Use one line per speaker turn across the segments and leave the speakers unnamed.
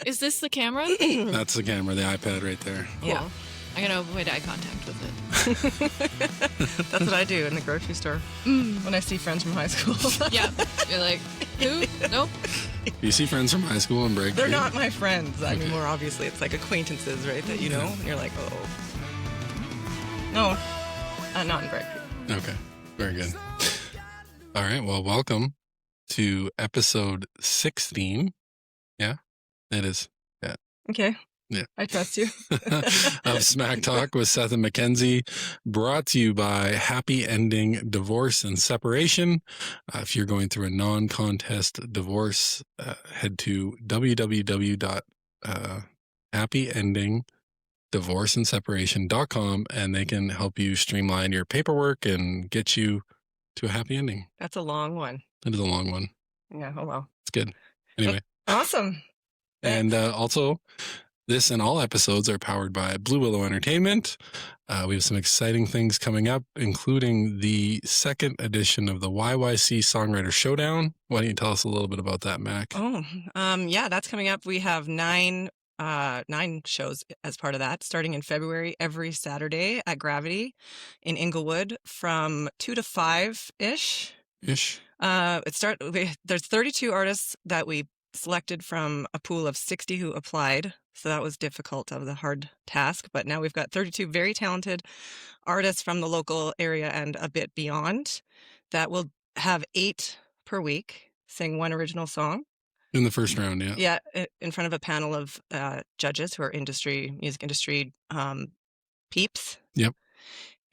Is this the camera?
That's the camera, the iPad right there.
Cool.
Yeah.
I'm going to avoid eye contact with it.
That's what I do in the grocery store when I see friends from high school.
Yeah. You're like, who? Nope.
You see friends from high school and break.
They're not my friends anymore, obviously. It's like acquaintances, right, that you know? And you're like, oh. No, not in Breakfast.
Okay, very good. All right, well, welcome to episode 16. Yeah, it is. Yeah.
Okay.
Yeah.
I trust you.
Of Smack Talk with Seth and Mackenzie, brought to you by Happy Ending Divorce and Separation. If you're going through a non-contest divorce, head to www.happyendingdivorceandseparation.com and they can help you streamline your paperwork and get you to a happy ending.
That's a long one.
It is a long one.
Yeah, oh well.
It's good. Anyway.
Awesome.
And also, this and all episodes are powered by Blue Willow Entertainment. We have some exciting things coming up, including the second edition of the YYC Songwriter Showdown. Why don't you tell us a little bit about that, Mac?
Oh, yeah, that's coming up. We have nine shows as part of that, starting in February every Saturday at Gravity in Inglewood from 2 to 5-ish.
Ish.
There's 32 artists that we selected from a pool of 60 who applied. So that was difficult of the hard task. But now we've got 32 very talented artists from the local area and a bit beyond that will have 8 per week sing one original song.
In the first round, yeah.
Yeah, in front of a panel of judges who are music industry peeps.
Yep.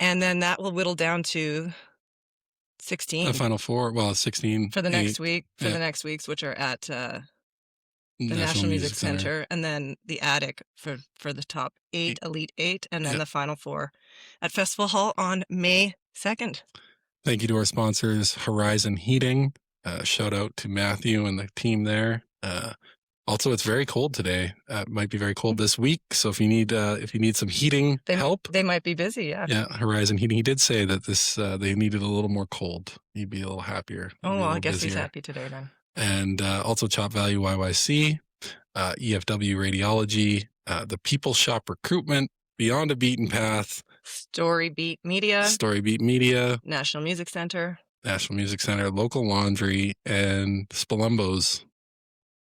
And then that will whittle down to 16.
The final 4, well, 16.
For the next week,
yeah.
the next weeks, which are at the National Music Center, and then the Attic for the top 8, Elite 8, and then the final 4 at Festival Hall on May 2nd.
Thank you to our sponsors, Horizon Heating. Shout out to Matthew and the team there. Also, it's very cold today. It might be very cold this week. So if you need some heating help,
they might be busy. Yeah.
Yeah, Horizon Heating. He did say that they needed a little more cold. He'd be a little happier.
Oh, well, I guess he's happy today then.
And also Chop Value YYC, EFW Radiology, the People Shop Recruitment, Beyond a Beaten Path,
Storybeat Media, National Music Center,
Local Laundry, and Spalumbos.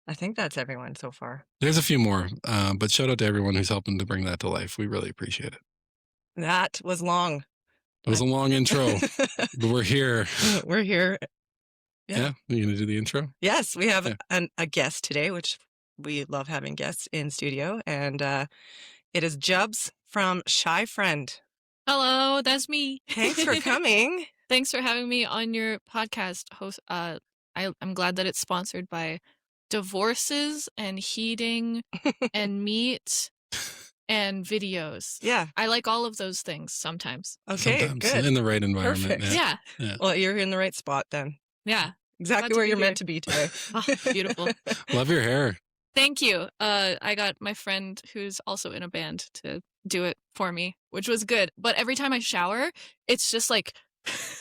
I think that's everyone so far.
There's a few more, but shout out to everyone who's helping to bring that to life. We really appreciate it.
That was long.
It was a long intro, but we're here.
We're here.
Yeah. You going to do the intro?
Yes, we have a guest today, which we love having guests in studio. And it is Jubs from FRiEND.
Hello, that's me.
Thanks for coming.
Thanks for having me on your podcast host. I'm glad that it's sponsored by divorces and heating and meat and videos.
Yeah.
I like all of those things sometimes.
Okay,
Sometimes,
good.
in the right environment.
Perfect.
Yeah.
Well, you're in the right spot then.
Yeah.
Exactly where you're meant to be today.
Oh, beautiful.
Love your hair.
Thank you. I got my friend who's also in a band to do it for me, which was good. But every time I shower, it's just like,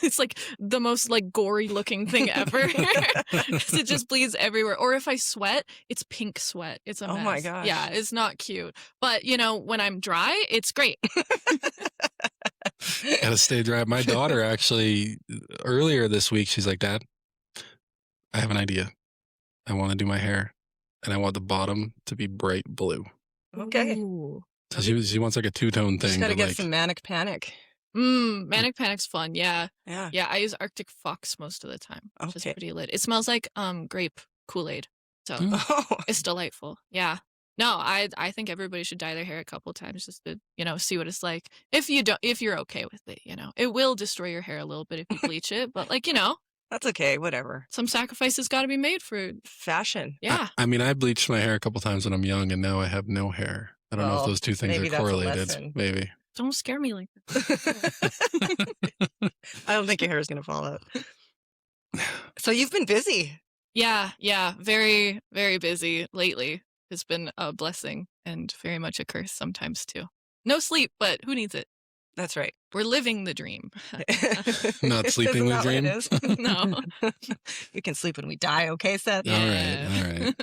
it's like the most like gory looking thing ever. It just bleeds everywhere. Or if I sweat, it's pink sweat. It's a mess.
Oh my gosh.
Yeah, it's not cute. But when I'm dry, it's great.
Gotta stay dry. My daughter actually, earlier this week, she's like, Dad, I have an idea. I want to do my hair and I want the bottom to be bright blue.
Okay.
Ooh.
So she wants like a two-tone thing.
Just gotta get some Manic Panic.
Manic Panic's fun. Yeah.
Yeah.
Yeah, I use Arctic Fox most of the time, which is
Okay.
pretty lit. It smells like grape Kool-Aid. So
Oh.
it's delightful. Yeah. No, I think everybody should dye their hair a couple of times just to, see what it's like. If you're okay with it, It will destroy your hair a little bit if you bleach it, but
That's okay, whatever.
some sacrifices got to be made for
Fashion.
yeah.
I mean, I bleached my hair a couple times when I'm young and now I have no hair. I don't know if
Well,
those two things
maybe
are
that's a
correlated.
lesson.
Maybe.
Don't scare me like that.
I don't think your hair is going to fall out. So you've been busy.
Yeah, very, very busy lately. It's been a blessing and very much a curse sometimes too. No sleep, but who needs it?
That's right.
We're living the dream.
Not sleeping the dream.
No.
We can sleep when we die, okay, Seth?
Yeah.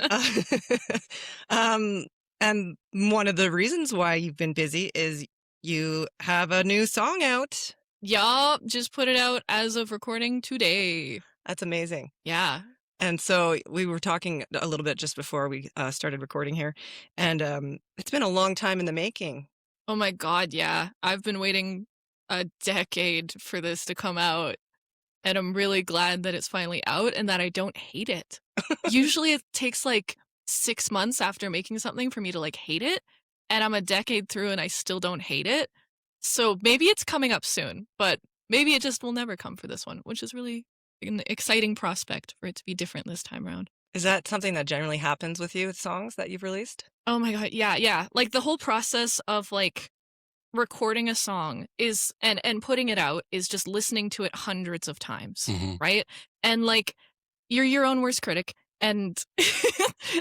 All right.
And one of the reasons why you've been busy is you have a new song out.
Yup, just put it out as of recording today.
That's amazing.
Yeah.
And so we were talking a little bit just before we started recording here, and it's been a long time in the making.
Oh my God, yeah. I've been waiting a decade for this to come out, and I'm really glad that it's finally out and that I don't hate it. Usually it takes like 6 months after making something for me to like hate it, and I'm a decade through and I still don't hate it. So maybe it's coming up soon, but maybe it just will never come for this one, which is really an exciting prospect for it to be different this time around.
Is that something that generally happens with you with songs that you've released?
Oh my God, yeah. Like the whole process of like recording a song is and putting it out is just listening to it hundreds of times, right? And like you're your own worst critic, and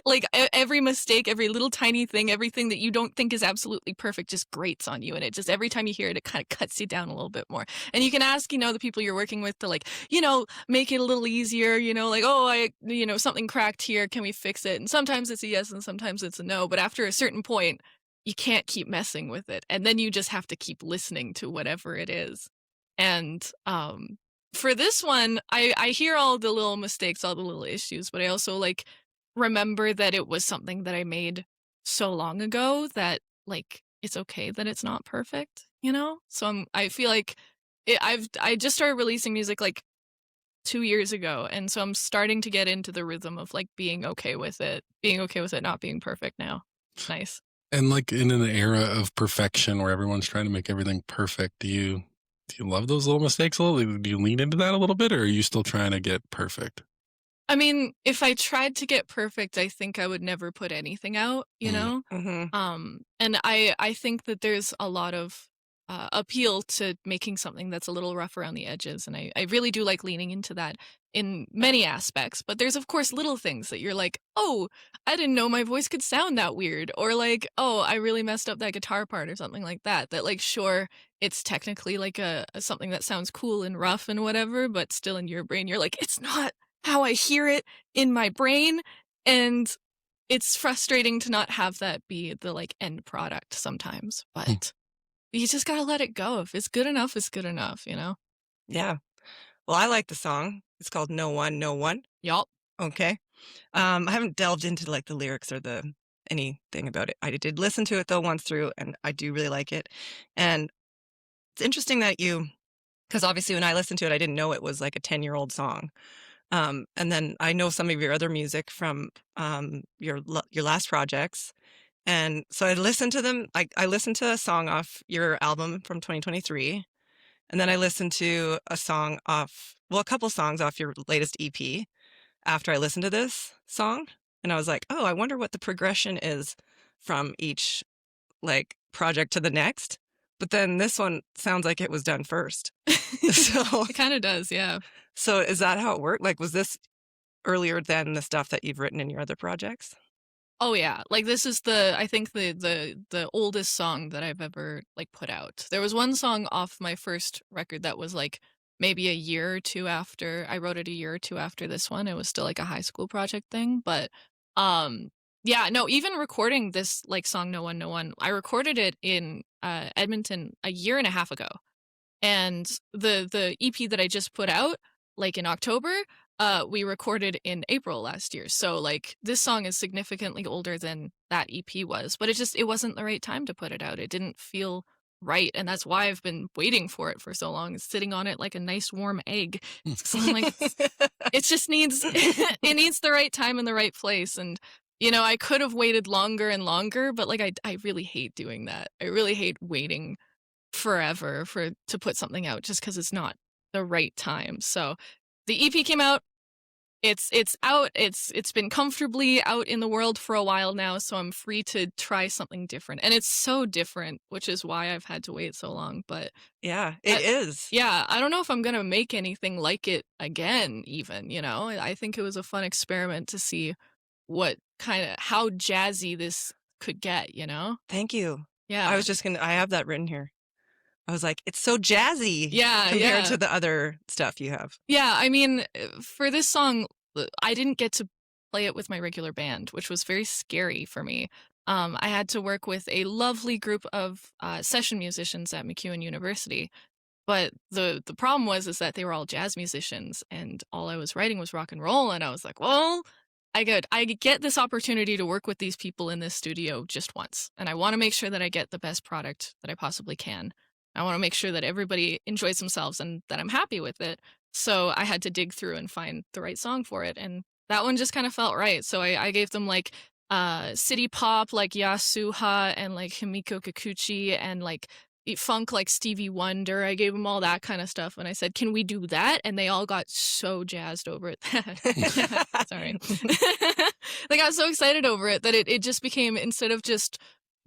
like every mistake, every little tiny thing, everything that you don't think is absolutely perfect just grates on you, and it just every time you hear it, it kind of cuts you down a little bit more. And you can ask, the people you're working with to like, make it a little easier, like, oh, something cracked here, can we fix it? And sometimes it's a yes and sometimes it's a no, but after a certain point you can't keep messing with it, and then you just have to keep listening to whatever it is. And for this one, I hear all the little mistakes, all the little issues, but I also like remember that it was something that I made so long ago that like it's okay that it's not perfect, So I feel like I just started releasing music like 2 years ago, and so I'm starting to get into the rhythm of like being okay with it not being perfect now. It's nice.
And like in an era of perfection where everyone's trying to make everything perfect, do you love those little mistakes a little? Do you lean into that a little bit, or are you still trying to get perfect?
I mean, if I tried to get perfect, I think I would never put anything out,
Mm-hmm.
And I think that there's a lot of appeal to making something that's a little rough around the edges, and I really do like leaning into that in many aspects. But there's of course little things that you're like, oh, I didn't know my voice could sound that weird, or like, oh, I really messed up that guitar part or something like that. That like, sure, it's technically like a something that sounds cool and rough and whatever, but still in your brain you're like, it's not how I hear it in my brain, and it's frustrating to not have that be the like end product sometimes, but you just gotta let it go. If it's good enough, it's good enough,
Yeah. Well, I like the song. It's called No One, No One.
Yup.
Okay. I haven't delved into like the lyrics or anything about it. I did listen to it though once through, and I do really like it. And it's interesting that because obviously when I listened to it, I didn't know it was like a 10-year-old song. And then I know some of your other music from your last projects. And so I listened to them. I listened to a song off your album from 2023. And then I listened to a couple songs off your latest EP after I listened to this song. And I was like, oh, I wonder what the progression is from each like project to the next. But then this one sounds like it was done first. So
It kind of does, yeah.
So is that how it worked? Like, was this earlier than the stuff that you've written in your other projects?
Oh yeah, like this is I think the oldest song that I've ever like put out. There was one song off my first record that was like maybe a year or two after I wrote it, a year or two after this one. It was still like a high school project thing, but yeah, no, even recording this like song No One, No One, I recorded it in Edmonton a year and a half ago. And the EP that I just put out like in October, we recorded in April last year. So like this song is significantly older than that EP was, but it wasn't the right time to put it out. It didn't feel right, and that's why I've been waiting for it for so long. It's sitting on it like a nice warm egg. So like it just needs it needs the right time and the right place. And I could have waited longer and longer, but like I really hate doing that. I really hate waiting forever to put something out just because it's not the right time. So the EP came out. It's out. It's been comfortably out in the world for a while now, so I'm free to try something different. And it's so different, which is why I've had to wait so long. But
yeah, it is.
Yeah, I don't know if I'm gonna make anything like it again. Even I think it was a fun experiment to see how jazzy this could get.
Thank you.
Yeah,
I was just I have that written here. I was like, it's so jazzy compared to the other stuff you have.
Yeah, I mean, for this song, I didn't get to play it with my regular band, which was very scary for me. I had to work with a lovely group of session musicians at McEwen University. But the problem was that they were all jazz musicians, and all I was writing was rock and roll. And I was like, well, I get this opportunity to work with these people in this studio just once, and I want to make sure that I get the best product that I possibly can. I want to make sure that everybody enjoys themselves and that I'm happy with it. So I had to dig through and find the right song for it, and that one just kind of felt right. So I gave them like city pop like Yasuha and like Himiko Kikuchi and like funk like Stevie Wonder. I gave them all that kind of stuff, and I said, can we do that? And they all got so jazzed over it. Sorry. They got so excited over it that it just became, instead of just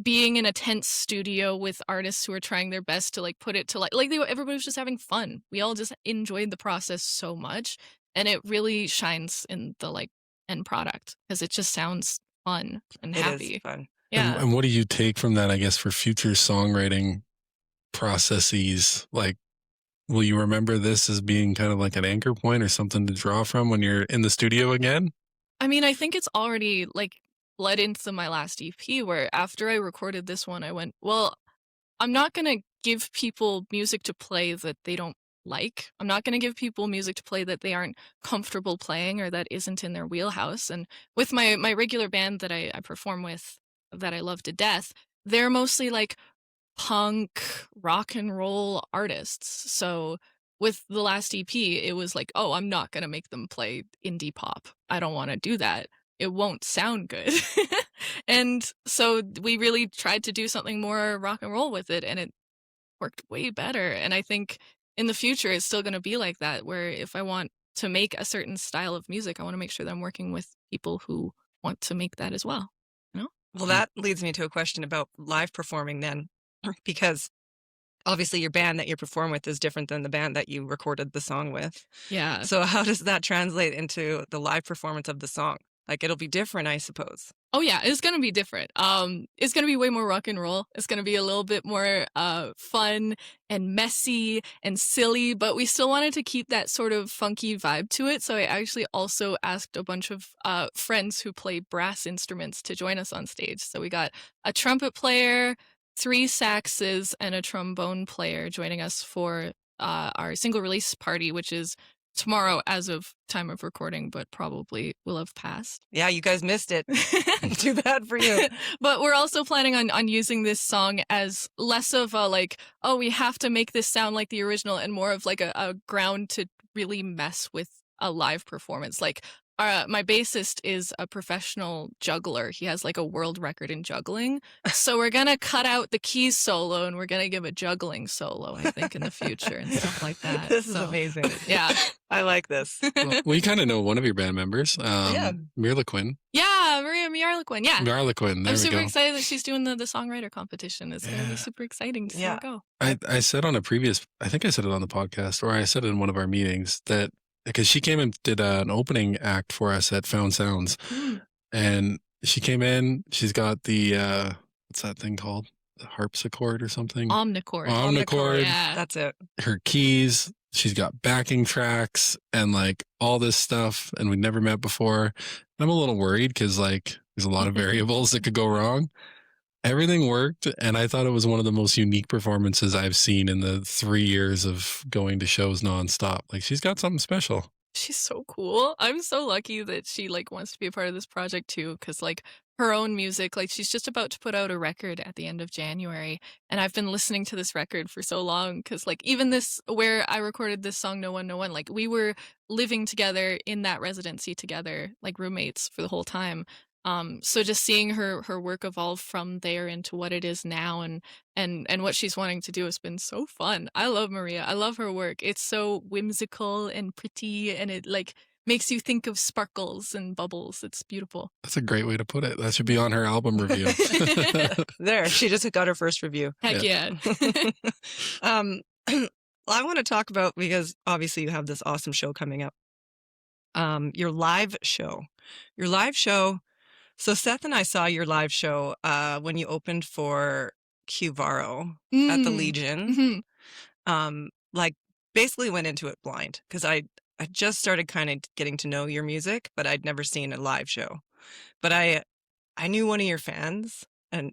being in a tense studio with artists who are trying their best to like put it to everybody was just having fun. We all just enjoyed the process so much, and it really shines in the like end product because it just sounds fun and happy.
It is fun.
Yeah.
And what do you take from that, I guess, for future songwriting processes? Like, will you remember this as being kind of like an anchor point or something to draw from when you're in the studio again?
I mean, I think it's already like led into my last EP, where after I recorded this one, I went, well, I'm not going to give people music to play that they don't like. I'm not going to give people music to play that they aren't comfortable playing or that isn't in their wheelhouse. And with my regular band that I perform with, that I love to death, they're mostly like punk, rock and roll artists. So with the last EP, it was like, oh, I'm not going to make them play indie pop. I don't want to do that. It won't sound good. And so we really tried to do something more rock and roll with it, and it worked way better. And I think in the future, it's still going to be like that, where if I want to make a certain style of music, I want to make sure that I'm working with people who want to make that as well. You know?
Well, that leads me to a question about live performing then, because obviously your band that you perform with is different than the band that you recorded the song with.
Yeah.
So how does that translate into the live performance of the song? Like, it'll be different, I suppose.
Oh yeah, it's gonna be different. It's gonna be way more rock and roll. It's gonna be a little bit more fun and messy and silly, but we still wanted to keep that sort of funky vibe to it. So I actually also asked a bunch of friends who play brass instruments to join us on stage. So we got a trumpet player, 3 saxes, and a trombone player joining us for our single release party, which is tomorrow as of time of recording, but probably will have passed.
Yeah, you guys missed it. Too bad for you.
But we're also planning on using this song as less of a like, oh, we have to make this sound like the original, and more of like a ground to really mess with a live performance. Like my bassist is a professional juggler. He has like a world record in juggling. So we're going to cut out the keys solo and we're going to give a juggling solo, I think, in the future and stuff like that.
This is amazing.
Yeah.
I like this.
Well, you kind of know one of your band members, Mirlaquin.
Yeah, Maria Miarlequin. Yeah.
Mirlaquin. There
I'm
we
super
go.
excited that she's doing the songwriter competition. It's going to be super exciting to see it go.
I said on a previous, I think I said it on the podcast, or I said it in one of our meetings, that because she came and did an opening act for us at Found Sounds. And she came in, she's got the, what's that thing called? The harpsichord or something?
Omnichord.
Omnichord.
Yeah.
That's it.
Her keys. She's got backing tracks and like all this stuff. And we'd never met before. I'm a little worried because like there's a lot of variables that could go wrong. Everything worked, and I thought it was one of the most unique performances I've seen in the 3 years of going to shows nonstop. Like, she's got something special.
She's so cool. I'm so lucky that she like wants to be a part of this project too, because like her own music, like she's just about to put out a record at the end of January, and I've been listening to this record for so long because like even this, where I recorded this song No One, like we were living together in that residency together, like roommates for the whole time. So just seeing her work evolve from there into what it is now and what she's wanting to do has been so fun. I love Maria. I love her work. It's so whimsical and pretty, and it like makes you think of sparkles and bubbles. It's beautiful.
That's a great way to put it. That should be on her album review.
There, she just got her first review.
Heck yeah.
I want to talk about, because obviously you have this awesome show coming up. Your live show. So Seth and I saw your live show when you opened for Cuvaro at the
Mm.
Legion.
Mhm.
Like basically went into it blind because I just started kind of getting to know your music, but I'd never seen a live show. But I knew one of your fans, and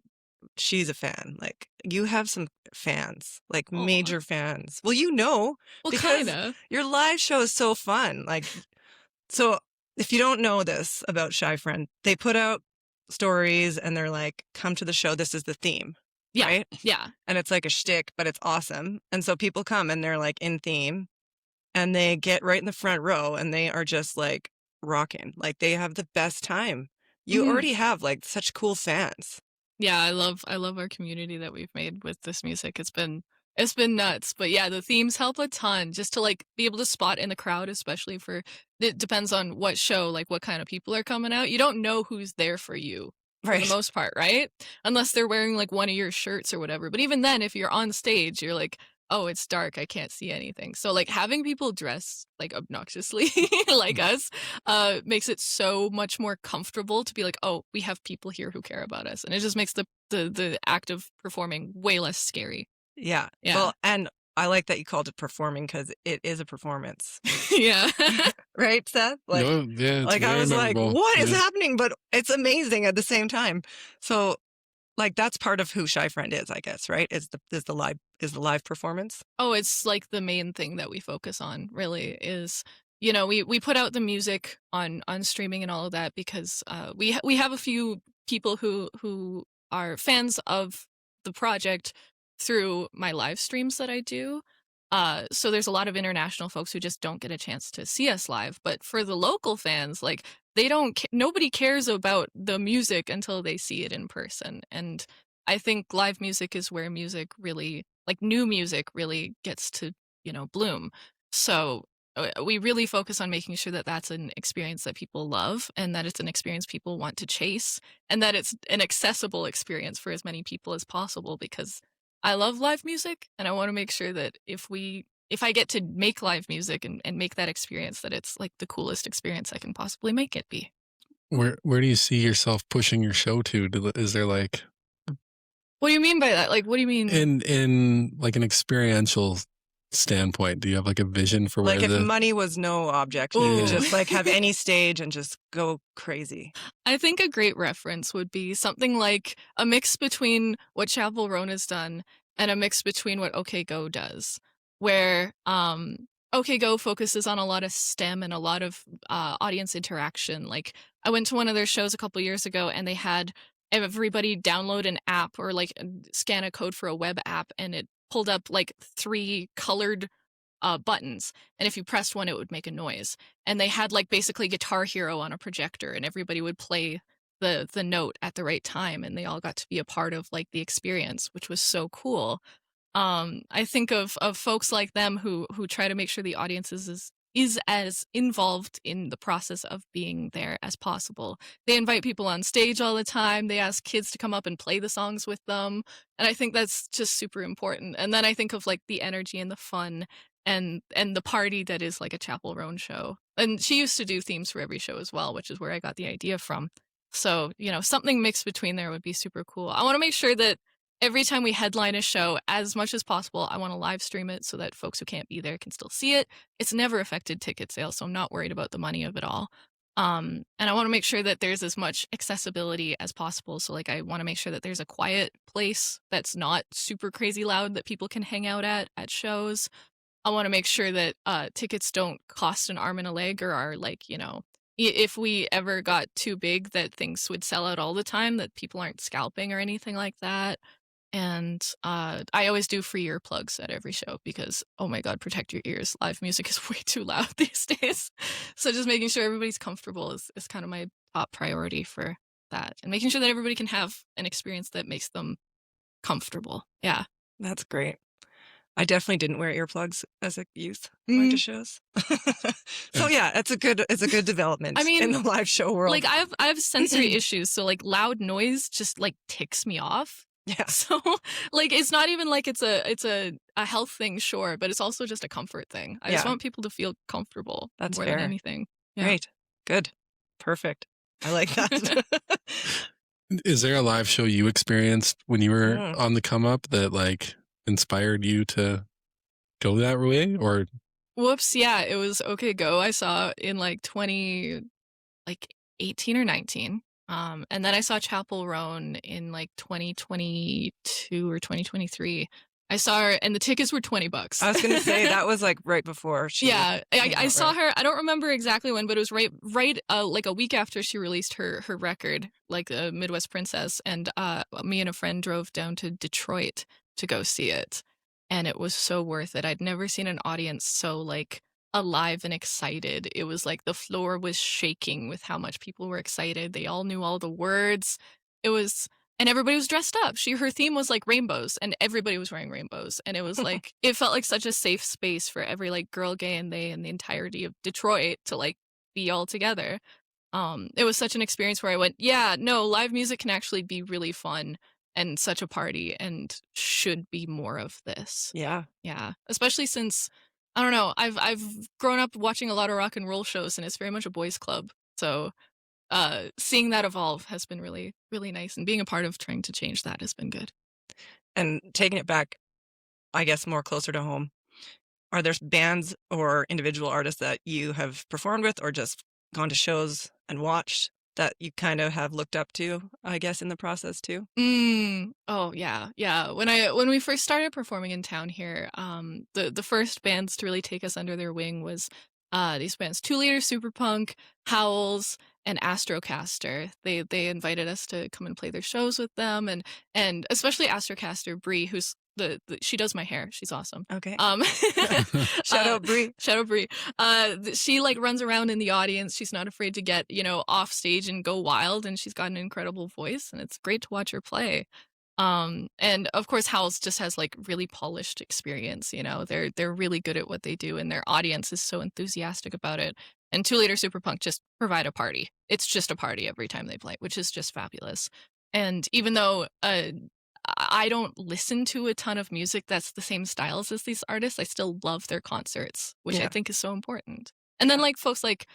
she's a fan. Like you have some fans, like
Aw.
major fans. Well, you know,
Well,
because
kinda.
your live show is so fun. Like, so if you don't know this about FRiEND, they put out stories and they're like, come to the show. This is the theme.
Yeah.
Right.
Yeah.
And it's like a shtick, but it's awesome. And so people come and they're like in theme and they get right in the front row and they are just like rocking. Like they have the best time. You
Mhm.
already have like such cool fans.
Yeah, I love our community that we've made with this music. It's been nuts. But yeah, the themes help a ton just to like be able to spot in the crowd, especially for it depends on what show, like what kind of people are coming out. You don't know who's there for you for the
Right.
most part, right? Unless they're wearing like one of your shirts or whatever. But even then, if you're on stage, you're like, oh, it's dark. I can't see anything. So like having people dress like obnoxiously like us makes it so much more comfortable to be like, oh, we have people here who care about us. And it just makes the act of performing way less scary.
Yeah.
Yeah.
Well, and I like that you called it performing because it is a performance.
Yeah.
Right, Seth? Like,
No, yeah, it's
like I
very
was like,
memorable.
what is
Yeah.
happening? But it's amazing at the same time. So like that's part of who FRiEND is, I guess, right? Is the live performance.
Oh, it's like the main thing that we focus on really is, you know, we put out the music on streaming and all of that because we have a few people who are fans of the project through my live streams that I do. So there's a lot of international folks who just don't get a chance to see us live. But for the local fans, like they don't, nobody cares about the music until they see it in person. And I think live music is where music really, like new music really gets to, you know, bloom. So we really focus on making sure that that's an experience that people love and that it's an experience people want to chase and that it's an accessible experience for as many people as possible because I love live music and I want to make sure that if I get to make live music and make that experience, that it's like the coolest experience I can possibly make it be.
Where do you see yourself pushing your show to? Is there like
What do you mean by that? Like, what do you mean?
in like an experiential standpoint, do you have like a vision for where
Like if
the
money was no object, you
Ooh.
could just like have any stage and just go crazy.
I think a great reference would be something like a mix between what Chapel Roan has done and a mix between what OK Go does, where OK Go focuses on a lot of STEM and a lot of audience interaction. Like I went to one of their shows a couple years ago and they had everybody download an app or like scan a code for a web app and it pulled up like 3 colored buttons, and if you pressed one it would make a noise, and they had like basically Guitar Hero on a projector and everybody would play the note at the right time and they all got to be a part of like the experience, which was so cool. I think of folks like them who try to make sure the audience is as involved in the process of being there as possible. They invite people on stage all the time. They ask kids to come up and play the songs with them. And I think that's just super important. And then I think of like the energy and the fun and the party that is like a Chapel Roan show. And she used to do themes for every show as well, which is where I got the idea from. So, you know, something mixed between there would be super cool. I want to make sure that every time we headline a show, as much as possible, I want to live stream it so that folks who can't be there can still see it. It's never affected ticket sales, so I'm not worried about the money of it all. And I want to make sure that there's as much accessibility as possible. So like I want to make sure that there's a quiet place that's not super crazy loud that people can hang out at shows. I want to make sure that tickets don't cost an arm and a leg or are like, you know, if we ever got too big that things would sell out all the time, that people aren't scalping or anything like that. And I always do free earplugs at every show because, oh my God, protect your ears. Live music is way too loud these days. So just making sure everybody's comfortable is kind of my top priority for that. And making sure that everybody can have an experience that makes them comfortable. Yeah.
That's great. I definitely didn't wear earplugs as a youth going to shows. So yeah, it's a good development
I mean,
in the live show world.
Like I have sensory issues, so like loud noise just like ticks me off.
Yeah.
So like it's not even like it's a health thing, sure, but it's also just a comfort thing. I just want people to feel comfortable.
That's
more
fair.
than anything. Yeah.
Great. Good. Perfect. I like that.
Is there a live show you experienced when you were
Mm.
on the come up that like inspired you to go that way? Or
Whoops, yeah, it was OK Go. I saw in like 18 or 19. And then I saw Chapel Roan in like 2022 or 2023. I saw her, and the tickets were $20.
I was going to say that was like right before she.
Yeah,
came
I
out,
saw
right?
her. I don't remember exactly when, but it was right like a week after she released her record, like a Midwest Princess. And me and a friend drove down to Detroit to go see it, and it was so worth it. I'd never seen an audience so like alive and excited. It was like the floor was shaking with how much people were excited. They all knew all the words. It was. And everybody was dressed up. Her theme was like rainbows, and everybody was wearing rainbows. And it was like, it felt like such a safe space for every like girl, gay, and they, and the entirety of Detroit to like be all together. It was such an experience where I went, yeah, no, live music can actually be really fun and such a party, and should be more of this.
Yeah.
Yeah, especially since I don't know, I've grown up watching a lot of rock and roll shows, and it's very much a boys' club. So seeing that evolve has been really, really nice, and being a part of trying to change that has been good.
And taking it back, I guess, more closer to home, are there bands or individual artists that you have performed with or just gone to shows and watched that you kind of have looked up to, I guess, in the process too?
Oh yeah. When we first started performing in town here, the first bands to really take us under their wing was these bands: 2 Liter Superpunk, Howls, and Astrocaster. They invited us to come and play their shows with them, and especially Astrocaster, Bree, who's she does my hair. She's awesome.
Okay.
Shout
out Bree.
Shout out Bree. She like runs around in the audience. She's not afraid to get, off stage and go wild, and she's got an incredible voice, and it's great to watch her play. And of course Howls just has like really polished experience, they're really good at what they do, and their audience is so enthusiastic about it. And 2 Liter Superpunk just provide a party. It's just a party every time they play, which is just fabulous. And even though I don't listen to a ton of music that's the same styles as these artists, I still love their concerts, which I think is so important. And then like folks like,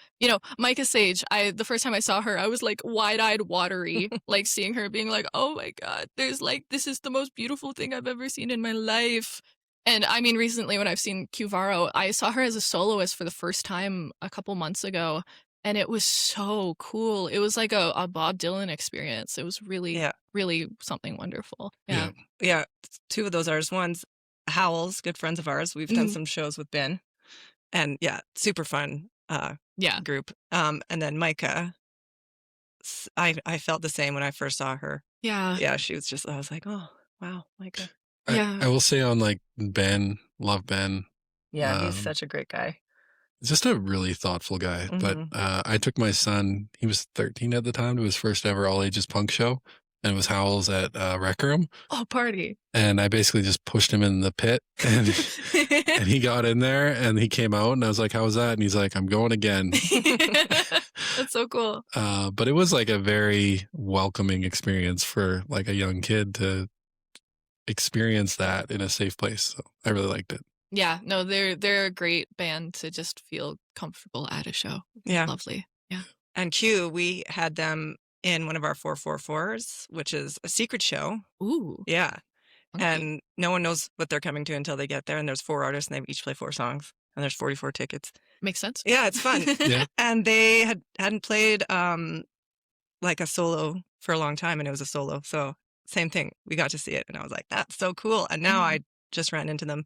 Micah Sage, the first time I saw her, I was like wide-eyed, watery, like seeing her being like, oh my God, this is the most beautiful thing I've ever seen in my life. And I mean, recently when I've seen Cuvaro, I saw her as a soloist for the first time a couple months ago, and it was so cool. It was like a Bob Dylan experience. It was really, really something wonderful. Yeah.
Yeah. 2 of those artists. One's Howls, good friends of ours. We've done some shows with Ben. And yeah, super fun group. And then Micah, I felt the same when I first saw her.
Yeah.
Yeah, she was just, I was like, oh, wow, Micah.
I will say on like Ben, love Ben.
Yeah, he's such a great guy.
Just a really thoughtful guy. But I took my son, he was 13 at the time, to his first ever all ages punk show. And it was Howls at Rec Room.
Oh, party.
And I basically just pushed him in the pit, and he got in there, and he came out, and I was like, how was that? And he's like, I'm going again.
That's so cool.
But it was like a very welcoming experience for like a young kid to experience that in a safe place. So I really liked it.
Yeah, no, they're a great band to just feel comfortable at a show.
Yeah.
Lovely. Yeah.
And Q, we had them in one of our 444s, which is a secret show.
Ooh.
Yeah.
Okay.
And no one knows what they're coming to until they get there. And there's 4 artists, and they each play 4 songs. And there's 44 tickets.
Makes sense.
Yeah, it's fun.
Yeah.
And they hadn't played like a solo for a long time, and it was a solo. So same thing. We got to see it, and I was like, that's so cool. And now I just ran into them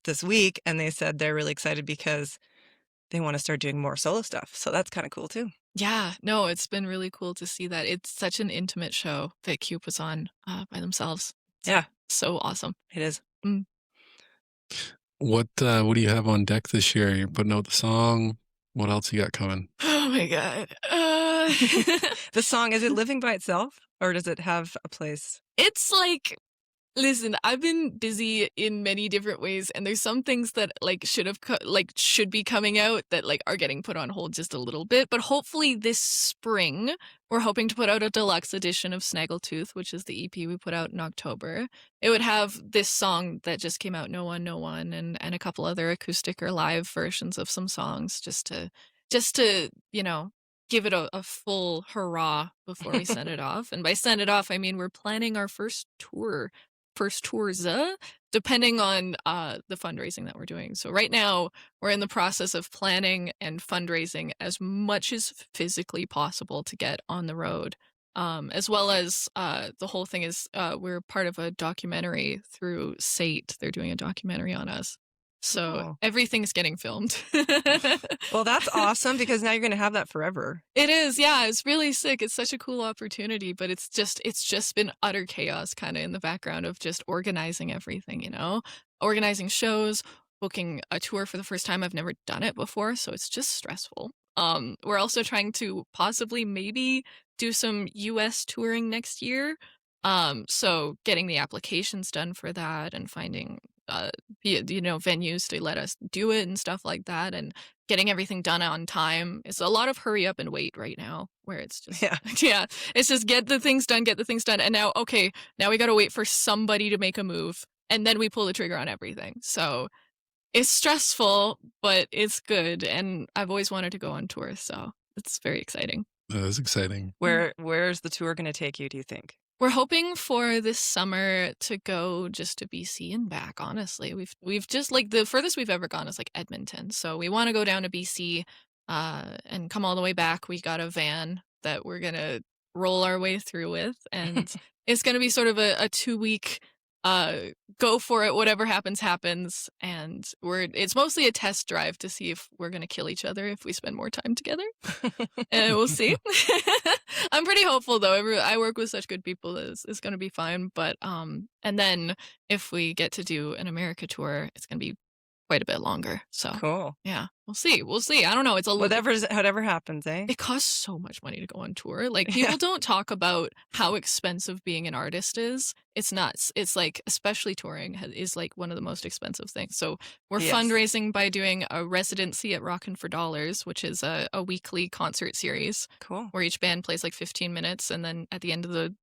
this week, and they said they're really excited because they want to start doing more solo stuff. So that's kind of cool too.
Yeah, no, it's been really cool to see that. It's such an intimate show that Q was on by themselves.
Yeah.
So awesome.
It is.
What do you have on deck this year? You're putting out the song. What else you got coming?
Oh my God.
The song, is it living by itself, or does it have a place?
It's like, listen, I've been busy in many different ways, and there's some things that like should be coming out that like are getting put on hold just a little bit. But hopefully this spring, we're hoping to put out a deluxe edition of Snaggletooth, which is the EP we put out in October. It would have this song that just came out, No One, No One, and a couple other acoustic or live versions of some songs, just to give it a full hurrah before we send it off. And by send it off, I mean we're planning our first tours, depending on the fundraising that we're doing. So right now we're in the process of planning and fundraising as much as physically possible to get on the road. As well as the whole thing is we're part of a documentary through SAIT. They're doing a documentary on us. So
Cool.
everything's getting filmed.
Well, that's awesome because now you're going to have that forever.
It is, yeah. It's really sick. It's such a cool opportunity, but it's just been utter chaos kind of in the background of just organizing everything, you know? Organizing shows, booking a tour for the first time. I've never done it before, so it's just stressful. We're also trying to possibly maybe do some US touring next year. So getting the applications done for that and finding venues to let us do it and stuff like that, and getting everything done on time. It's a lot of hurry up and wait right now, where it's just
Yeah.
it's just get the things done, and now we got to wait for somebody to make a move, and then we pull the trigger on everything. So it's stressful, but it's good, and I've always wanted to go on tour, so it's very exciting.
That is exciting.
Where's the tour going to take you, do you think?
We're hoping for this summer to go just to BC and back, honestly. We've just, like, the furthest we've ever gone is, like, Edmonton. So we want to go down to BC and come all the way back. We got a van that we're going to roll our way through with. And it's going to be sort of a 2-week go for it, whatever happens, happens. And it's mostly a test drive to see if we're going to kill each other if we spend more time together. And we'll see. I'm pretty hopeful, though. I work with such good people that it's going to be fine. But and then if we get to do an America tour, it's going to be quite a bit longer. So
Cool.
yeah, we'll see. I don't know. It's a
Whatever happens, eh?
It costs so much money to go on tour. Like, people don't talk about how expensive being an artist is. It's nuts. It's like, especially touring is like one of the most expensive things. So we're fundraising by doing a residency at Rockin for $, which is a weekly concert series.
Cool.
Where each band plays like 15 minutes, and then at the end of the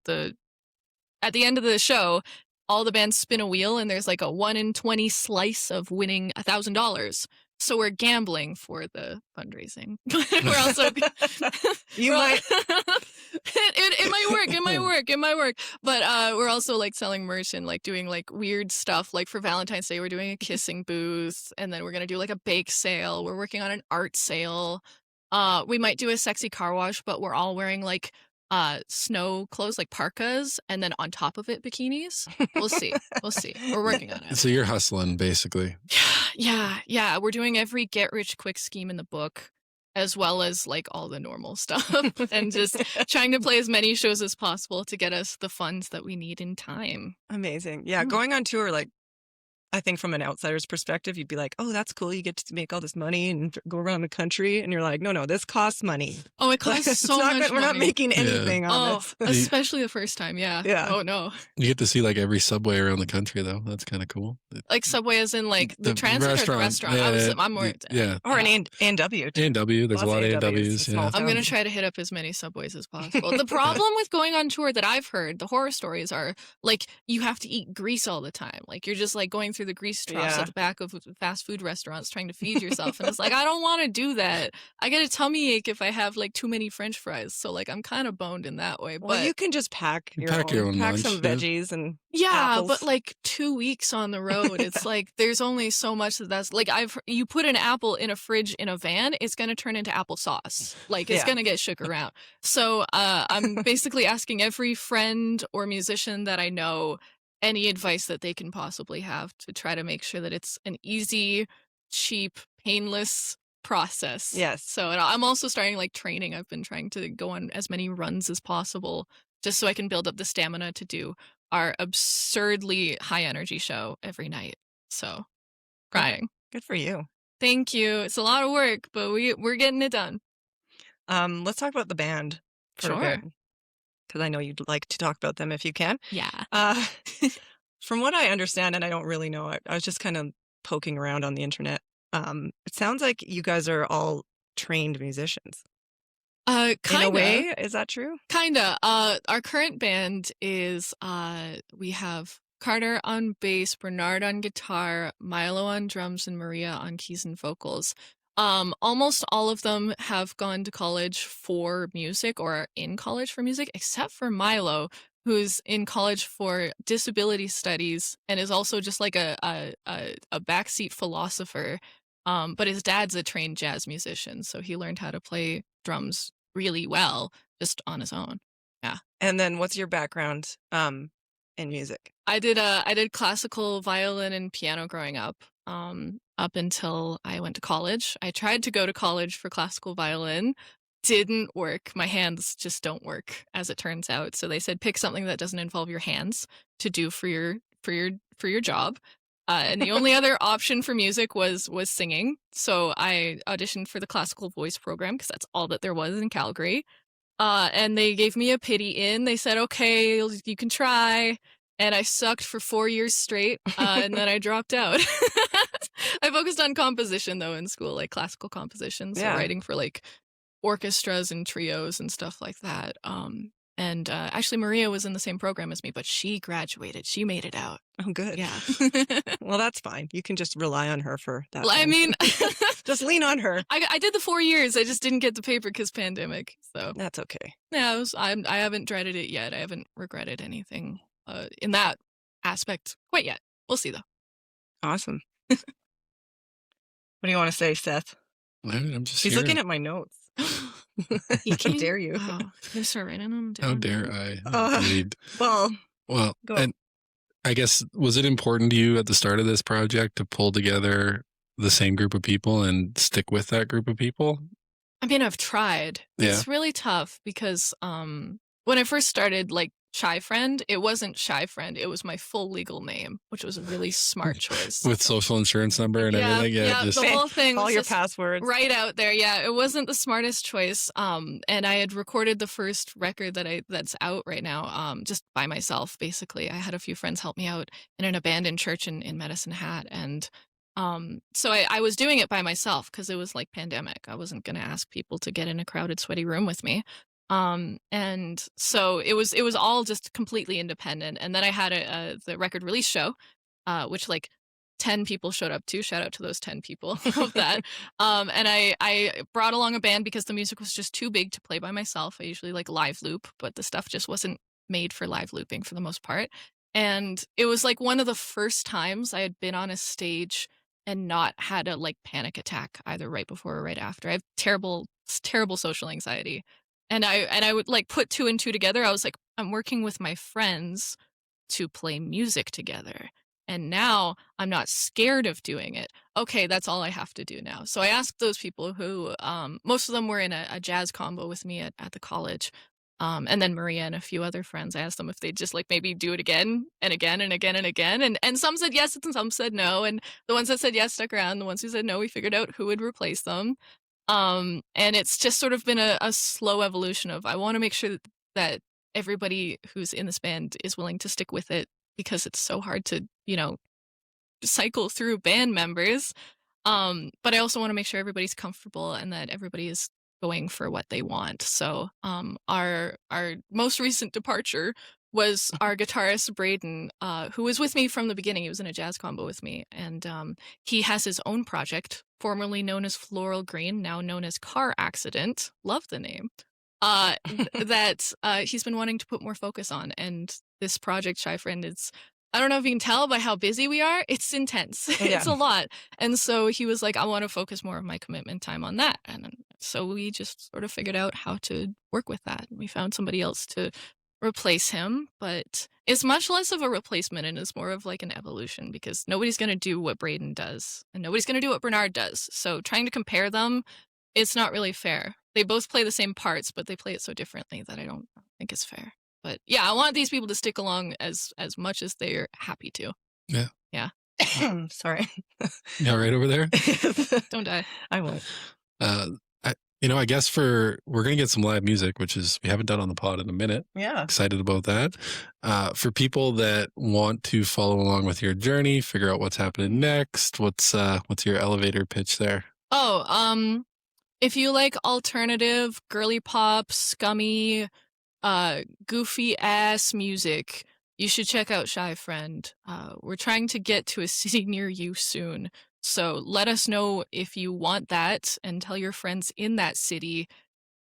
show, all the bands spin a wheel, and there's like a 1 in 20 slice of winning $1,000. So we're gambling for the fundraising. We're also
You might.
it might work. But we're also like selling merch and like doing like weird stuff. Like for Valentine's Day, we're doing a kissing booth, and then we're gonna do like a bake sale. We're working on an art sale. We might do a sexy car wash, but we're all wearing like snow clothes, like parkas, and then on top of it bikinis. We'll see. We're working on it.
So you're hustling, basically.
Yeah. We're doing every get rich quick scheme in the book, as well as like all the normal stuff, and just trying to play as many shows as possible to get us the funds that we need in time.
Amazing. Yeah, going on tour, like, I think from an outsider's perspective, you'd be like, oh, that's cool. You get to make all this money and go around the country. And you're like, no, this costs money.
Oh, it costs so much money.
We're not making anything on this.
Especially the first time. Yeah. Oh, no.
You get to see like every Subway around the country, though. That's kind of cool.
Like Subway as in like the transit or the restaurant? I'm more...
Or an A&W.
A&W. There's a lot of A&Ws. Yeah.
I'm going to try to hit up as many Subways as possible. The problem with going on tour that I've heard, the horror stories are like you have to eat grease all the time. Like you're just like going through the grease troughs at the back of fast food restaurants trying to feed yourself. And it's like, I don't want to do that. I get a tummy ache if I have like too many French fries. So like I'm kind of boned in that way.
Well,
but
you can just pack your own
lunch,
some veggies and
apples.
But
like 2 weeks on the road, it's like there's only so much that's like you put an apple in a fridge in a van, it's going to turn into applesauce. Like it's going to get shook around. So I'm basically asking every friend or musician that I know any advice that they can possibly have to try to make sure that it's an easy, cheap, painless process.
Yes.
So I'm also starting like training. I've been trying to go on as many runs as possible just so I can build up the stamina to do our absurdly high energy show every night. So crying.
Good for you.
Thank you. It's a lot of work, but we're getting it done.
Let's talk about the band for a bit. Because I know you'd like to talk about them if you can.
Yeah.
From what I understand, and I don't really know, I was just kind of poking around on the internet. It sounds like you guys are all trained musicians.
Kinda.
In a way, is that true?
Kinda. Our current band is we have Carter on bass, Bernard on guitar, Milo on drums, and Maria on keys and vocals. Almost all of them have gone to college for music or are in college for music, except for Milo, who's in college for disability studies and is also just like a backseat philosopher. But his dad's a trained jazz musician, so he learned how to play drums really well just on his own. Yeah.
And then what's your background in music?
I did classical violin and piano growing up, up until I went to college. I tried to go to college for classical violin, didn't work. My hands just don't work, as it turns out. So they said pick something that doesn't involve your hands to do for your job. And the only other option for music was singing. So I auditioned for the classical voice program because that's all that there was in Calgary. And they gave me a pity in. They said, okay, you can try. And I sucked for 4 years straight, and then I dropped out. I focused on composition, though, in school, like classical composition, so writing for, like, orchestras and trios and stuff like that. And actually, Maria was in the same program as me, but she graduated. She made it out.
Oh, good.
Yeah.
Well, that's fine. You can just rely on her for that.
Well, I mean...
just lean on her.
I did the 4 years. I just didn't get the paper because pandemic, so...
That's okay.
Yeah, I haven't dreaded it yet. I haven't regretted anything in that aspect quite yet. We'll see, though.
Awesome. What do you want to say, Seth?
I'm just
He's
here.
looking at my notes. How dare you?
Wow. I'm gonna start writing them down.
How dare I? Indeed.
Well, go.
And I guess, was it important to you at the start of this project to pull together the same group of people and stick with that group of people?
I mean, I've tried.
Yeah.
It's really tough because when I first started, like, FRiEND, it wasn't FRiEND. It was my full legal name, which was a really smart choice.
With social insurance number and everything?
Yeah,
just
the whole thing
all
was
your
just
passwords.
right out there. Yeah, it wasn't the smartest choice. And I had recorded the first record that's out right now, just by myself, basically. I had a few friends help me out in an abandoned church in Medicine Hat. And so I was doing it by myself because it was like pandemic. I wasn't going to ask people to get in a crowded, sweaty room with me. And so it was all just completely independent. And then I had the record release show, which like 10 people showed up to. Shout out to those 10 people of that. And I brought along a band because the music was just too big to play by myself. I usually like live loop, but the stuff just wasn't made for live looping for the most part. And it was like one of the first times I had been on a stage and not had a like panic attack either right before or right after. I have terrible social anxiety. And I would like put 2 and 2 together. I was like, I'm working with my friends to play music together. And now I'm not scared of doing it. Okay, that's all I have to do now. So I asked those people who, most of them were in a jazz combo with me at the college. And then Maria and a few other friends, I asked them if they'd just like maybe do it again and again and again and again. And some said yes and some said no. And the ones that said yes stuck around. The ones who said no, we figured out who would replace them. And it's just sort of been a slow evolution of I want to make sure that everybody who's in this band is willing to stick with it because it's so hard to, cycle through band members. But I also want to make sure everybody's comfortable and that everybody is going for what they want. So our most recent departure was our guitarist Braden, who was with me from the beginning. He was in a jazz combo with me, and he has his own project, formerly known as Floral Green, now known as Car Accident. Love the name. That he's been wanting to put more focus on, and this project, FRiEND, is. I don't know if you can tell by how busy we are. It's intense.
Yeah.
It's a lot. And so he was like, I want to focus more of my commitment time on that. And so we just sort of figured out how to work with that. We found somebody else to replace him, but it's much less of a replacement and it's more of like an evolution because nobody's going to do what Braden does and nobody's going to do what Bernard does. So trying to compare them, it's not really fair. They both play the same parts, but they play it so differently that I don't think it's fair. But yeah, I want these people to stick along as much as they're happy to.
Yeah.
Yeah.
Sorry.
Yeah, right over there.
Don't die.
I won't.
I guess we're going to get some live music, which is we haven't done on the pod in a minute.
Yeah.
Excited about that. For people that want to follow along with your journey, figure out what's happening next, what's your elevator pitch there?
Oh, if you like alternative, girly pop, scummy, goofy ass music, you should check out FRiEND. We're trying to get to a city near you soon. So let us know if you want that, and tell your friends in that city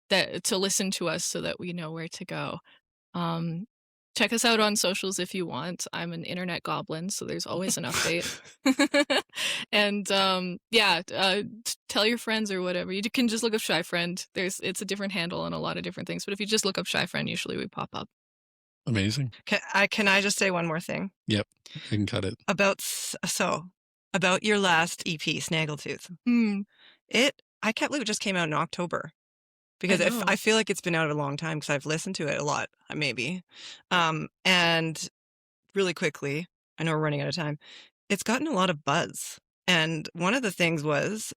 that to listen to us so that we know where to go. Um, check us out on socials if you want. I'm an internet goblin, so there's always an update. And tell your friends or whatever. You can just look up Shy Friend. It's a different handle on a lot of different things, but if you just look up Shy Friend, usually we pop up.
Amazing.
Can I just say one more thing?
Yep, I can cut it.
About your last EP, Snaggletooth. I can't believe it just came out in October. Because I feel like it's been out a long time because I've listened to it a lot, maybe. And really quickly, I know we're running out of time, it's gotten a lot of buzz. And one of the things was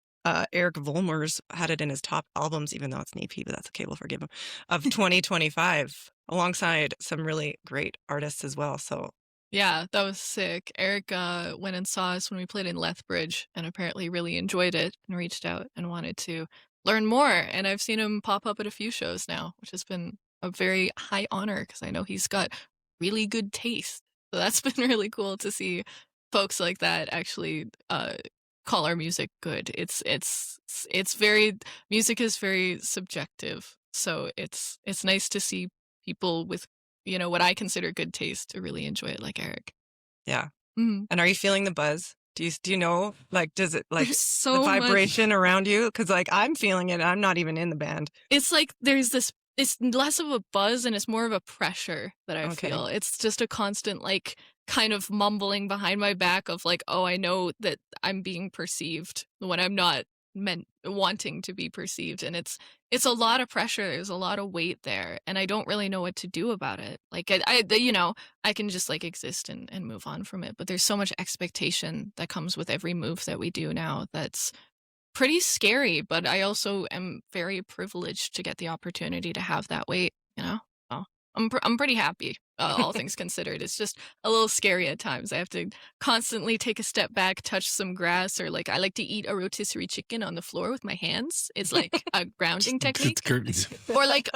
Eric Vollmer's had it in his top albums, even though it's an EP, but that's okay, we'll forgive him, of 2025, alongside some really great artists as well. So
yeah, that was sick. Eric went and saw us when we played in Lethbridge and apparently really enjoyed it and reached out and wanted to learn more. And I've seen him pop up at a few shows now, which has been a very high honor because I know he's got really good taste. So that's been really cool to see folks like that actually call our music good. Music is very subjective. So it's nice to see people with, what I consider good taste to really enjoy it, like Eric.
Yeah.
Mm-hmm.
And are you feeling the buzz? Do you know, does it,
there's so
the vibration
much
around you? Because, I'm feeling it. I'm not even in the band.
It's like there's this, it's less of a buzz and it's more of a pressure that I feel. It's just a constant, kind of mumbling behind my back of I know that I'm being perceived when I'm not wanting to be perceived. And it's a lot of pressure. There's a lot of weight there. And I don't really know what to do about it. I can just exist and move on from it. But there's so much expectation that comes with every move that we do now that's pretty scary. But I also am very privileged to get the opportunity to have that weight, So I'm pretty happy, all things considered. It's just a little scary at times. I have to constantly take a step back, touch some grass, or I like to eat a rotisserie chicken on the floor with my hands. It's like a grounding technique.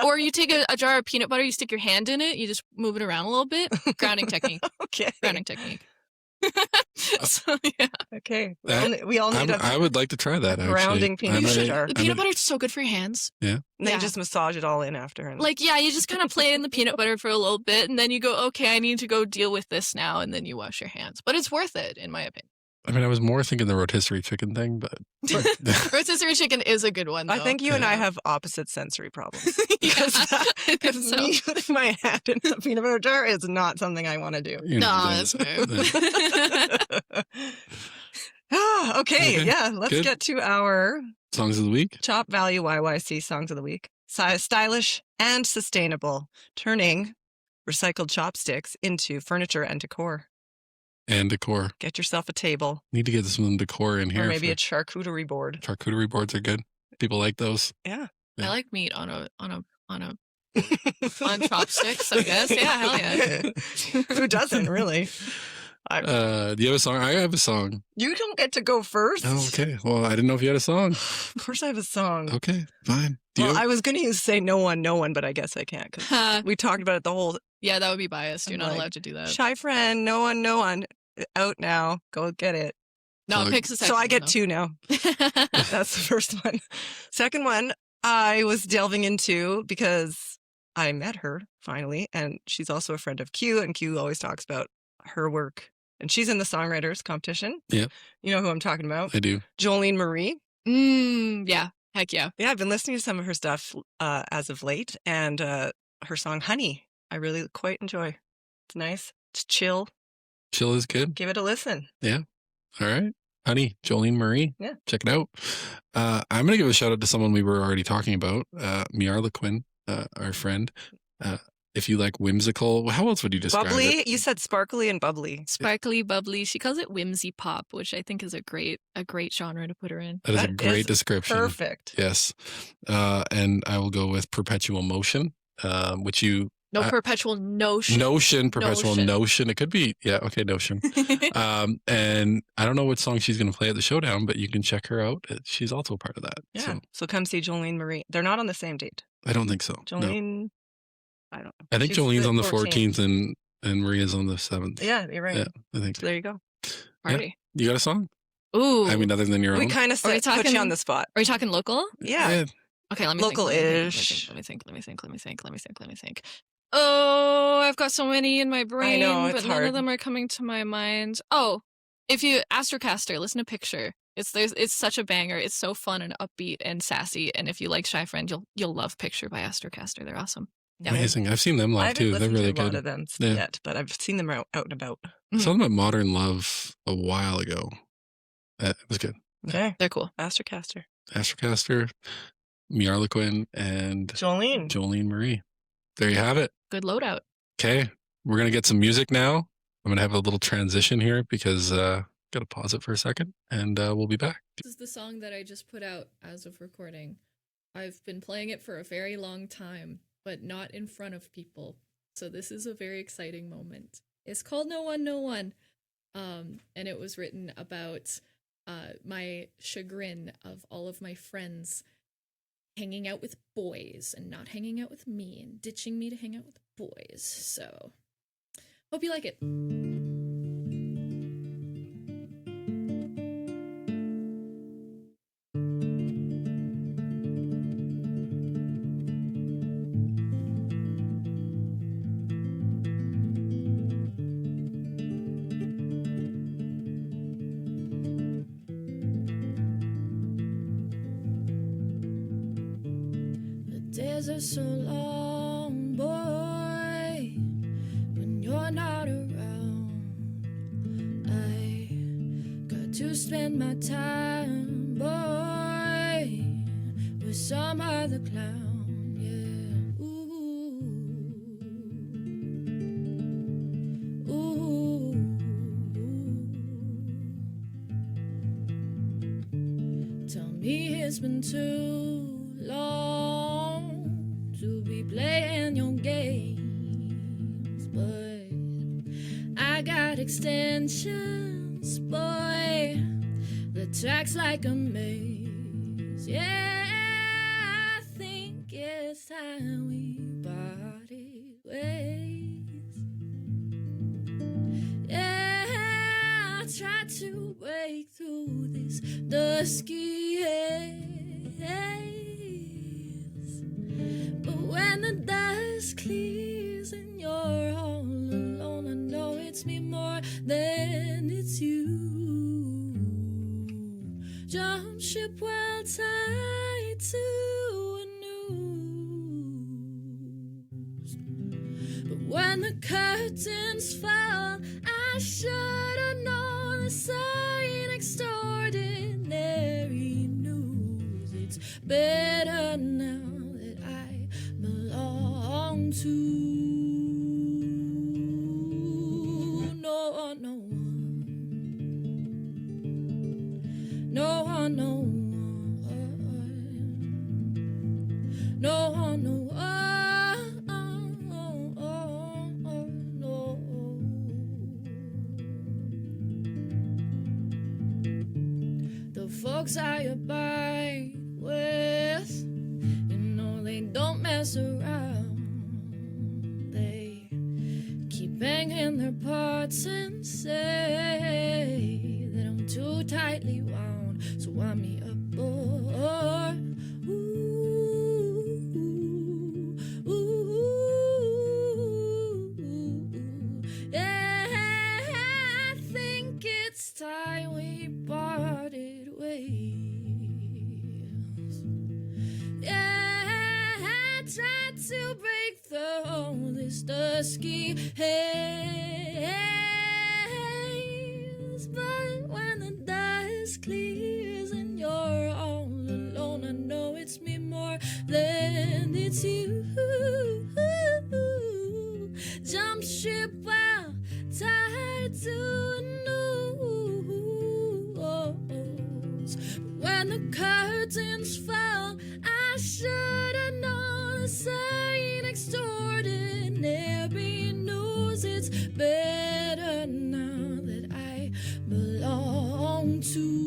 Or you take a jar of peanut butter, you stick your hand in it, you just move it around a little bit. Grounding technique.
Okay.
Grounding technique. So yeah.
Okay. We all need
I would like to try that.
Grounding peanut butter.
The peanut butter is so good for your hands.
Yeah.
And then you just massage it all in after. And...
you just kind of play in the peanut butter for a little bit, and then you go, okay, I need to go deal with this now, and then you wash your hands. But it's worth it, in my opinion.
I was more thinking the rotisserie chicken thing, but
rotisserie chicken is a good one, though.
I think you and I have opposite sensory problems. Because me putting my hand in the peanut butter jar is not something I want to do.
That's fair.
Okay, yeah. Let's get to our
songs of the week.
Chop Value YYC Songs of the Week. Stylish and sustainable, turning recycled chopsticks into furniture and decor.
And decor.
Get yourself a table.
Need to get some decor in here.
Or maybe a charcuterie board.
Charcuterie boards are good. People like those.
Yeah.
I like meat on chopsticks, I guess. Yeah, hell yeah.
Who doesn't, really?
Do you have a song? I have a song.
You don't get to go first.
Oh, okay. Well, I didn't know if you had a song.
Of course I have a song.
Okay, fine.
I was going to say no one, but I guess I can't because we talked about it the whole...
Yeah, that would be biased. You're not allowed to do that.
Shy Friend, no one. Out now. Go get it.
No, it picks a second.
So I get two now. That's the first one. Second one, I was delving into because I met her finally, and she's also a friend of Q, and Q always talks about her work. And she's in the songwriters competition.
Yeah.
You know who I'm talking about?
I do.
Jolene Marie.
Yeah. Heck yeah.
Yeah, I've been listening to some of her stuff as of late, and her song Honey, I really quite enjoy. It's nice. It's chill.
Chill is good.
Give it a listen.
Yeah. All right. Honey, Jolene Marie.
Yeah.
Check it out. I'm going to give a shout out to someone we were already talking about, Miarla Quinn, our friend. If you like whimsical, how else would you describe
bubbly?
it?
You said sparkly and bubbly.
Sparkly, bubbly. She calls it whimsy pop, which I think is a great genre to put her in.
That is a great description.
Perfect.
Yes. And I will go with perpetual motion, which you...
perpetual notion.
Perpetual notion. It could be, okay, notion. And I don't know what song she's going to play at the showdown, but you can check her out. She's also a part of that.
Yeah. So come see Jolene Marie. They're not on the same date.
I don't think so.
Jolene, no. I don't know.
I think Jolene's on the 14th and Maria's on the 7th.
Yeah, you're right.
Yeah, I think.
So there you go.
Party.
Yeah. You got a song?
Ooh.
I mean, other than your
We
own.
kind of
Are we
put you
talking-
on the spot.
Are we talking local?
Yeah.
Okay, let me
Local-ish.
Let me think. Oh, I've got so many in my brain,
know, it's
but none
hard.
of them are coming to my mind. Oh, if you Astrocaster, listen to Picture. It's such a banger. It's so fun and upbeat and sassy. And if you like Shy Friend, you'll love Picture by Astrocaster. They're awesome. Yeah.
Amazing. I've seen them
I
live
haven't
too. They're
listened
really
to a lot
good.
of them
Yeah.
yet, but I've seen them out and about.
I saw them at Modern Love a while ago. It was good.
Okay.
They're cool.
Astrocaster.
Astrocaster, Miarlequin, and
Jolene
Marie. There you have it.
Good loadout.
Okay. We're going to get some music now. I'm going to have a little transition here because got to pause it for a second and we'll be back.
This is the song that I just put out as of recording. I've been playing it for a very long time, but not in front of people. So this is a very exciting moment. It's called No One, No One. And it was written about my chagrin of all of my friends hanging out with boys and not hanging out with me and ditching me to hang out with boys. So hope you like it. Days are so long, boy, when you're not around. I got to spend my time, boy, with some other clown, yeah. Ooh, ooh. Tell me it's been too long to be playing your games, but I got extensions, boy, the track's like a maze. Yeah, I think it's time we parted ways. Yeah, I tried to break through this dusky haze, but when the dust clears and you're all alone, I know it's me more than it's you. Jump ship well tied to a noose, but when the curtains fall, I should've known the sign extraordinary news. It's better now that I belong to no one, no one, no one, no one, no one, no one. The folks I abide with, you know they don't mess around. They keep banging their pots and say that I'm too tightly wound, so wind me up, boy. Ooh, yeah, I think it's time we parted ways. Yeah, I tried to break through this dusky haze, but when the dust clears and you're all alone, I know it's me more than it's you. Jump ship well tied to a noose. When the curtains fall, I should've known the sign extraordinary news. It's better now that I belong to